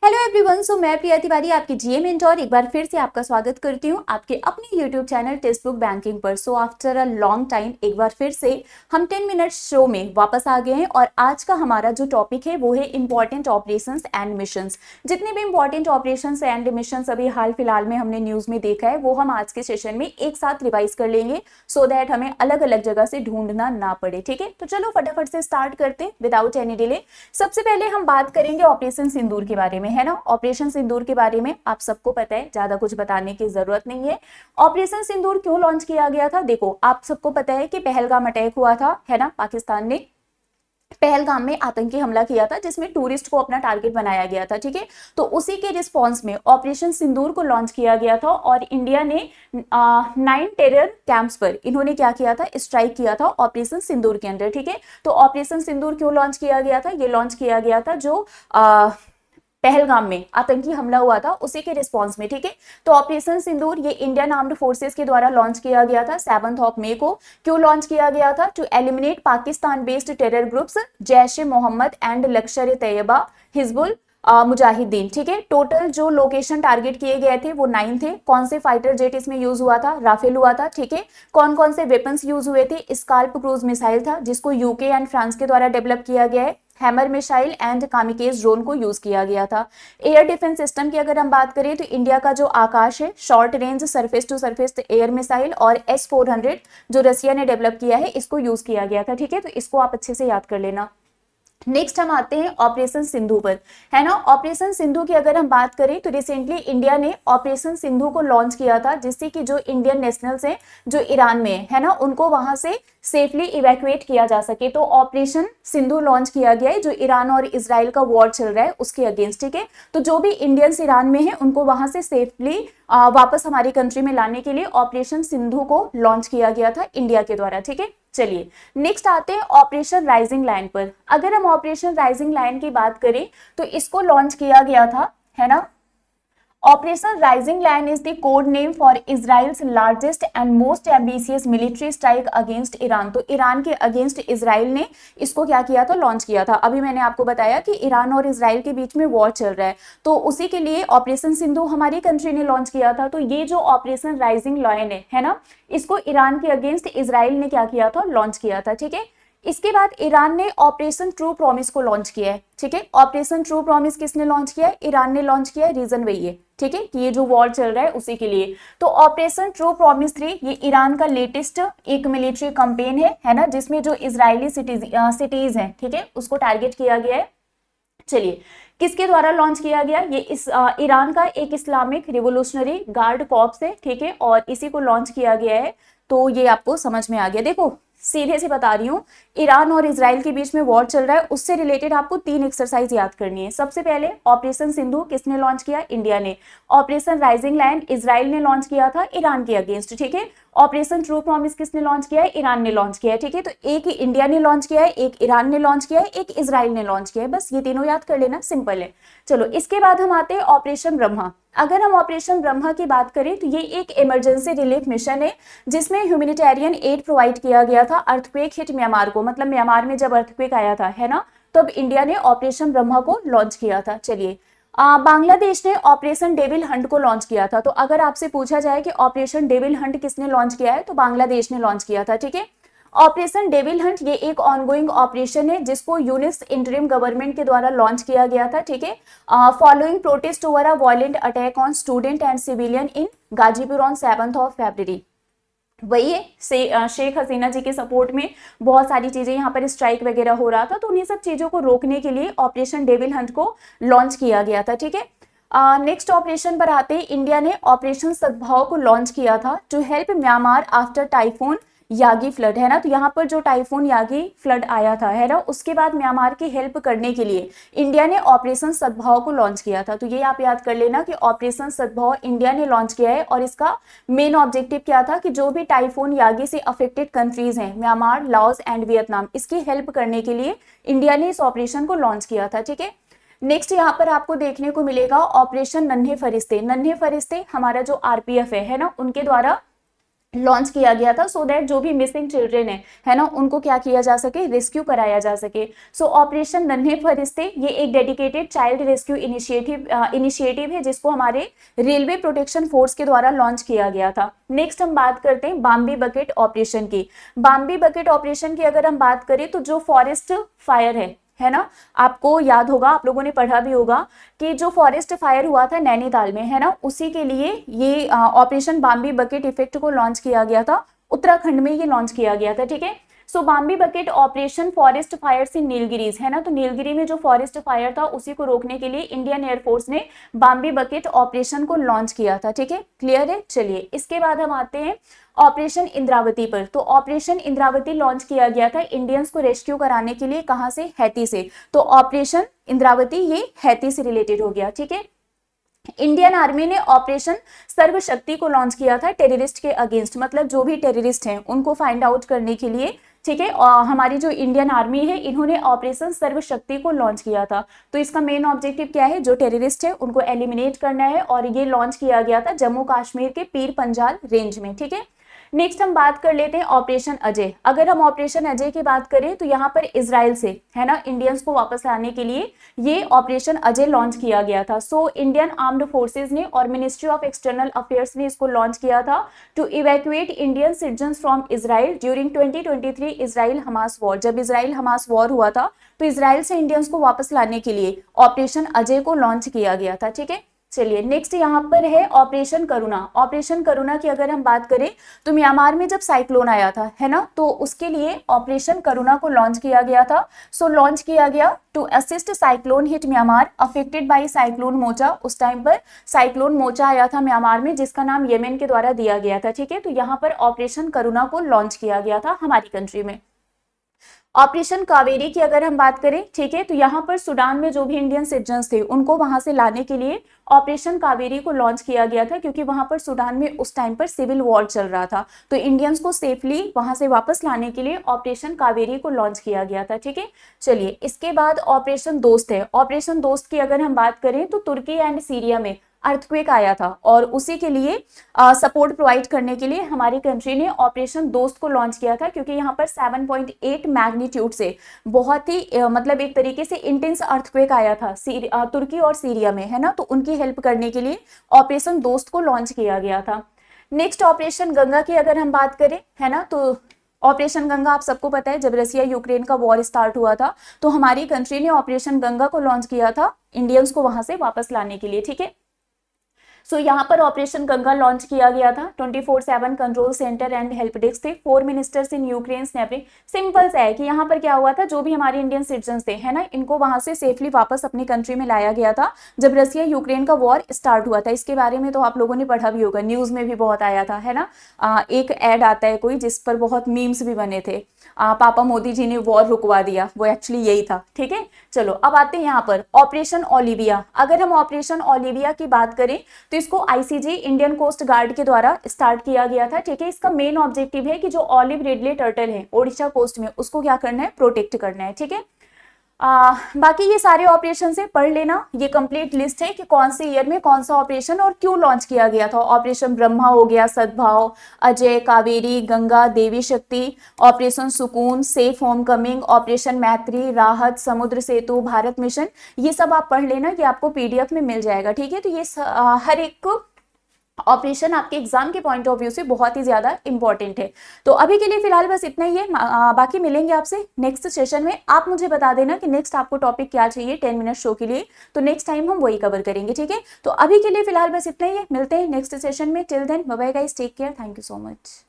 Hello everyone. सो मैं प्रिया तिवारी आपकी जीए mentor एक बार फिर से आपका स्वागत करती हूँ आपके अपने YouTube channel textbook banking पर। So after a long time एक बार फिर से हम 10 मिनट शो में वापस आ गए हैं और आज का हमारा जो टॉपिक है वो है इंपॉर्टेंट ऑपरेशंस एंड मिशंस। जितने भी इंपॉर्टेंट ऑपरेशंस एंड मिशंस अभी हाल फिलहाल में हमने न्यूज में देखा है वो हम आज के सेशन में एक साथ रिवाइज कर लेंगे सो दैट हमें अलग अलग जगह से ढूंढना ना पड़े। ठीक है, तो चलो फटाफट से स्टार्ट करते विदाउट एनी डिले। सबसे पहले हम बात करेंगे ऑपरेशन सिंदूर के बारे में, है ना। ऑपरेशन सिंदूर के बारे में आप सबको पता है, ज्यादा कुछ बताने की जरूरत नहीं है। ऑपरेशन सिंदूर क्यों लॉन्च किया गया था? देखो, आप सबको पता है कि पहलगाम अटैक हुआ था, है ना। पाकिस्तान ने पहलगाम में आतंकी हमला किया था जिसमें टूरिस्ट को अपना टारगेट बनाया गया था। ठीक है, तो उसी के रिस्पॉन्स में ऑपरेशन सिंदूर को लॉन्च किया गया था और इंडिया ने 9 टेरर कैंप्स पर इन्होंने क्या किया था, स्ट्राइक किया था ऑपरेशन सिंदूर के अंदर। ठीक है, तो ऑपरेशन सिंदूर क्यों लॉन्च किया गया था? ये लॉन्च किया गया था जो पहलगाम में आतंकी हमला हुआ था उसी के रिस्पॉन्स में। ठीक है, तो ऑपरेशन सिंदूर ये इंडियन आर्म्ड फोर्सेस के द्वारा लॉन्च किया गया था 7 मई को। क्यों लॉन्च किया गया था? To eliminate Pakistan based terror groups Jaish e Mohammed and Lashkar e Taiba Hizbul Mujahideen. ठीक है, टोटल जो लोकेशन टारगेट किए गए थे वो 9 थे। कौन से फाइटर जेट इसमें यूज हुआ था? राफेल हुआ था। ठीक है, कौन कौन से वेपन्स यूज हुए थे? स्काल्प क्रूज मिसाइल था जिसको यूके एंड फ्रांस के द्वारा डेवलप किया गया है। Hammer missile and kamikaze drone को यूज किया गया था। एयर डिफेंस सिस्टम की अगर हम बात करें तो इंडिया का जो आकाश है short range surface to surface air missile और S-400 जो रसिया ने डेवलप किया है इसको यूज किया गया था। ठीक है, तो इसको आप अच्छे से याद कर लेना। नेक्स्ट हम आते हैं ऑपरेशन सिंधु पर, है ना। ऑपरेशन सिंधु की अगर हम बात करें तो रिसेंटली इंडिया ने ऑपरेशन सिंधु को लॉन्च किया था जिससे कि जो इंडियन नेशनल्स हैं जो ईरान में है ना उनको वहां से सेफली इवैक्यूएट किया जा सके। तो ऑपरेशन सिंधु लॉन्च किया गया है जो ईरान और इजराइल का वॉर चल रहा है उसके अगेंस्ट। ठीक है, तो जो भी इंडियंस ईरान में है उनको वहां से सेफली वापस हमारी कंट्री में लाने के लिए ऑपरेशन सिंधु को लॉन्च किया गया था इंडिया के द्वारा। ठीक है, चलिए नेक्स्ट आते हैं ऑपरेशन राइजिंग लाइन पर। अगर हम ऑपरेशन राइजिंग लाइन की बात करें तो इसको लॉन्च किया गया था, है ना। Operation rising line is the code name for Israel's largest and most ambitious military strike against Iran. तो ईरान के अगेंस्ट इजराइल ने इसको क्या किया था, लॉन्च किया था। अभी मैंने आपको बताया कि ईरान और इजराइल के बीच में वॉर चल रहा है तो उसी के लिए ऑपरेशन सिंधु हमारी कंट्री ने लॉन्च किया था। तो ये जो ऑपरेशन राइजिंग लाइन है ना, इसको ईरान के अगेंस्ट इजराइल ने क्या किया था, लॉन्च किया था। ठीक है, इसके बाद ईरान ने ऑपरेशन ट्रू प्रॉमिस को लॉन्च किया है। ठीक है, ऑपरेशन ट्रू प्रॉमिस किसने लॉन्च किया है? ईरान ने लॉन्च किया है। रीजन वही है, ठीक है, कि ये जो वॉर चल रहा है उसी के लिए। तो ऑपरेशन ट्रू प्रॉमिस 3 ये ईरान का लेटेस्ट एक मिलिट्री कैंपेन है ना, जिसमें जो इजरायली सिटीज हैं, ठीक है, उसको टारगेट किया गया है। चलिए, किसके द्वारा लॉन्च किया गया? ये इस ईरान का एक इस्लामिक रिवोल्यूशनरी गार्ड कॉर्प्स है। ठीक है, और इसी को लॉन्च किया गया है। तो ये आपको समझ में आ गया। देखो सीधे से बता रही हूँ, ईरान और इजराइल के बीच में वॉर चल रहा है उससे रिलेटेड आपको 3 एक्सरसाइज याद करनी है। सबसे पहले ऑपरेशन सिंधु किसने लॉन्च किया? इंडिया ने। ऑपरेशन राइजिंग लाइन इजराइल ने लॉन्च किया था ईरान के अगेंस्ट। ठीक है, ऑपरेशन ट्रू प्रॉमिस किसने लॉन्च किया है? ईरान ने लॉन्च किया है। ठीक है, तो एक इंडिया ने लॉन्च किया है, एक ईरान ने लॉन्च किया है, एक इजराइल ने लॉन्च किया है। बस ये तीनों याद कर लेना, सिंपल है। चलो इसके बाद हम आते हैं ऑपरेशन ब्रह्मा। अगर हम ऑपरेशन ब्रह्मा की बात करें तो ये एक इमरजेंसी रिलीफ मिशन है जिसमें ह्यूमैनिटेरियन एड प्रोवाइड किया गया था अर्थक्वेक हिट म्यांमार को। मतलब म्यांमार में जब अर्थक्वेक आया था, है ना, तब इंडिया ने ऑपरेशन ब्रह्मा को लॉन्च किया था। चलिए, बांग्लादेश ने ऑपरेशन डेविल हंट को लॉन्च किया था। तो अगर आपसे पूछा जाए कि ऑपरेशन डेविल हंट किसने लॉन्च किया है, तो बांग्लादेश ने लॉन्च किया था। ठीक है, ऑपरेशन डेविल हंट ये एक ऑनगोइंग ऑपरेशन है जिसको यूनिस इंटरिम गवर्नमेंट के द्वारा लॉन्च किया गया था। ठीक है, following protest over a violent attack on student and civilian in Ghazipur on 7 फरवरी। वही है, शेख हसीना जी के सपोर्ट में बहुत सारी चीजें यहाँ पर स्ट्राइक वगैरह हो रहा था तो उन्हीं सब चीजों को रोकने के लिए ऑपरेशन डेविल हंट को लॉन्च किया गया था। ठीक है, नेक्स्ट ऑपरेशन पर आते हैं। इंडिया ने ऑपरेशन सद्भाव को लॉन्च किया था to help Myanmar after typhoon Yagi flood, है ना। तो यहाँ पर जो टाइफून यागी फ्लड आया था, है ना, उसके बाद म्यांमार की हेल्प करने के लिए इंडिया ने ऑपरेशन सद्भाव को लॉन्च किया था। तो ये आप याद कर लेना कि ऑपरेशन सद्भाव इंडिया ने लॉन्च किया है और इसका मेन ऑब्जेक्टिव क्या था कि जो भी टाइफून यागी से अफेक्टेड कंट्रीज हैं, म्यांमार, लाओस एंड वियतनाम, इसकी हेल्प करने के लिए इंडिया ने इस ऑपरेशन को लॉन्च किया था। ठीक है, नेक्स्ट यहाँ पर आपको देखने को मिलेगा ऑपरेशन नन्हे फरिश्ते। नन्हे फरिश्ते हमारा जो आरपीएफ है ना, उनके द्वारा लॉन्च किया गया था, सो दैट जो भी मिसिंग चिल्ड्रन है ना, उनको क्या किया जा सके, रेस्क्यू कराया जा सके। सो ऑपरेशन नन्हे फरिश्ते ये एक डेडिकेटेड चाइल्ड रेस्क्यू इनिशिएटिव है जिसको हमारे रेलवे प्रोटेक्शन फोर्स के द्वारा लॉन्च किया गया था। नेक्स्ट हम बात करते हैं बाम्बी बकेट ऑपरेशन की। बाम्बी बकेट ऑपरेशन की अगर हम बात करें तो जो फॉरेस्ट फायर है ना, आपको याद होगा, आप लोगों ने पढ़ा भी होगा कि जो फॉरेस्ट फायर हुआ था नैनीताल में, है ना, उसी के लिए ये ऑपरेशन बाम्बी बकेट इफेक्ट को लॉन्च किया गया था। उत्तराखंड में ये लॉन्च किया गया था, ठीक है। So Bambi bucket operation forest fire in Nilgiris, है ना, तो नीलगिरी में जो फॉरेस्ट फायर था उसी को रोकने के लिए इंडियन एयरफोर्स ने बाम्बी बकेट ऑपरेशन को लॉन्च किया था, ठीक है, क्लियर है। चलिए इसके बाद हम आते हैं ऑपरेशन इंद्रावती पर। तो ऑपरेशन इंद्रावती लॉन्च किया गया था इंडियंस को रेस्क्यू कराने के लिए, कहां से, हैती से। तो ऑपरेशन इंद्रावती ये हैती से रिलेटेड हो गया, ठीक है। इंडियन आर्मी ने ऑपरेशन सर्वशक्ति को लॉन्च किया था टेररिस्ट के अगेंस्ट, मतलब जो भी टेररिस्ट हैं उनको फाइंड आउट करने के लिए, ठीक है। और हमारी जो इंडियन आर्मी है इन्होंने ऑपरेशन सर्वशक्ति को लॉन्च किया था। तो इसका मेन ऑब्जेक्टिव क्या है, जो टेररिस्ट है उनको एलिमिनेट करना है, और ये लॉन्च किया गया था जम्मू कश्मीर के पीर पंजाल रेंज में, ठीक है। नेक्स्ट हम बात कर लेते हैं ऑपरेशन अजय। अगर हम ऑपरेशन अजय की बात करें तो यहाँ पर इजराइल से, है ना, इंडियंस को वापस लाने के लिए ये ऑपरेशन अजय लॉन्च किया गया था। सो इंडियन आर्म्ड फोर्सेज ने और मिनिस्ट्री ऑफ एक्सटर्नल अफेयर्स ने इसको लॉन्च किया था to evacuate Indian citizens from Israel during 2023 Israel Hamas war. जब इजराइल हमास वॉर हुआ था तो इजराइल से इंडियंस को वापस लाने के लिए ऑपरेशन अजय को लॉन्च किया गया था, ठीक है। चलिए नेक्स्ट यहाँ पर है ऑपरेशन करुणा। ऑपरेशन करुणा की अगर हम बात करें तो म्यांमार में जब साइक्लोन आया था, है ना, तो उसके लिए ऑपरेशन करुणा को लॉन्च किया गया था। सो लॉन्च किया गया to assist cyclone hit Myanmar affected by cyclone Mocha. उस टाइम पर साइक्लोन मोचा आया था म्यांमार में, जिसका नाम येमेन के द्वारा दिया गया था, ठीक है। तो यहाँ पर ऑपरेशन करुणा को लॉन्च किया गया था हमारी कंट्री में। ऑपरेशन कावेरी की अगर हम बात करें, ठीक है, तो यहाँ पर सूडान में जो भी इंडियन सिटीजन्स थे उनको वहां से लाने के लिए ऑपरेशन कावेरी को लॉन्च किया गया था, क्योंकि वहां पर सूडान में उस टाइम पर सिविल वॉर चल रहा था। तो इंडियंस को सेफली वहां से वापस लाने के लिए ऑपरेशन कावेरी को लॉन्च किया गया था, ठीक है। चलिए इसके बाद ऑपरेशन दोस्त है। ऑपरेशन दोस्त की अगर हम बात करें तो तुर्की एंड सीरिया में अर्थक्वेक आया था, और उसी के लिए सपोर्ट प्रोवाइड करने के लिए हमारी कंट्री ने ऑपरेशन दोस्त को लॉन्च किया था, क्योंकि यहाँ पर 7.8 मैग्नीट्यूड से बहुत ही मतलब एक तरीके से इंटेंस अर्थक्वेक आया था तुर्की और सीरिया में, है ना, तो उनकी हेल्प करने के लिए ऑपरेशन दोस्त को लॉन्च किया गया था। नेक्स्ट ऑपरेशन गंगा की अगर हम बात करें, है ना, तो ऑपरेशन गंगा आप सबको पता है, जब रसिया यूक्रेन का वॉर स्टार्ट हुआ था तो हमारी कंट्री ने ऑपरेशन गंगा को लॉन्च किया था इंडियंस को वहां से वापस लाने के लिए, ठीक है। सो यहाँ पर ऑपरेशन गंगा लॉन्च किया गया था। 24/7 control centre and help desk थे। 4 ministers in Ukraine snapping. Simple सा है कि यहाँ पर क्या हुआ था, जो भी हमारे इंडियन सिटीजन थे, है ना, इनको वहां से सेफली वापस अपनी कंट्री में लाया गया था जब रसिया यूक्रेन का वॉर स्टार्ट हुआ था। इसके बारे में तो आप लोगों ने पढ़ा भी होगा, न्यूज में भी बहुत आया था, है ना। एक एड आता है कोई जिस पर बहुत मीम्स भी बने थे, पापा मोदी जी ने वॉर रुकवा दिया, वो एक्चुअली यही था, ठीक है। चलो अब आते हैं यहाँ पर ऑपरेशन ओलिविया। अगर हम ऑपरेशन ओलिविया की बात करें तो इसको आईसीजी इंडियन कोस्ट गार्ड के द्वारा स्टार्ट किया गया था, ठीक है। इसका मेन ऑब्जेक्टिव है कि जो ऑलिव रिडले टर्टल है ओडिशा कोस्ट में, उसको क्या करना है, प्रोटेक्ट करना है, ठीक है। बाकी ये सारे ऑपरेशन से पढ़ लेना, ये कंप्लीट लिस्ट है कि कौन से ईयर में कौन सा ऑपरेशन और क्यों लॉन्च किया गया था। ऑपरेशन ब्रह्मा हो गया, सद्भाव, अजय, कावेरी, गंगा, देवी शक्ति, ऑपरेशन सुकून, सेफ होम कमिंग, ऑपरेशन मैत्री, राहत, समुद्र सेतु, भारत मिशन, ये सब आप पढ़ लेना, ये आपको पीडीएफ में मिल जाएगा, ठीक है। तो ये हर एक ऑपरेशन आपके एग्जाम के पॉइंट ऑफ व्यू से बहुत ही ज्यादा इंपॉर्टेंट है। तो अभी के लिए फिलहाल बस इतना ही है, बाकी मिलेंगे आपसे नेक्स्ट सेशन में। आप मुझे बता देना कि नेक्स्ट आपको टॉपिक क्या चाहिए 10 मिनट शो के लिए, तो नेक्स्ट टाइम हम वही कवर करेंगे, ठीक है। तो अभी के लिए फिलहाल बस इतना ही है, मिलते हैं नेक्स्ट सेशन में। Till then bye bye guys, take care, thank you so much.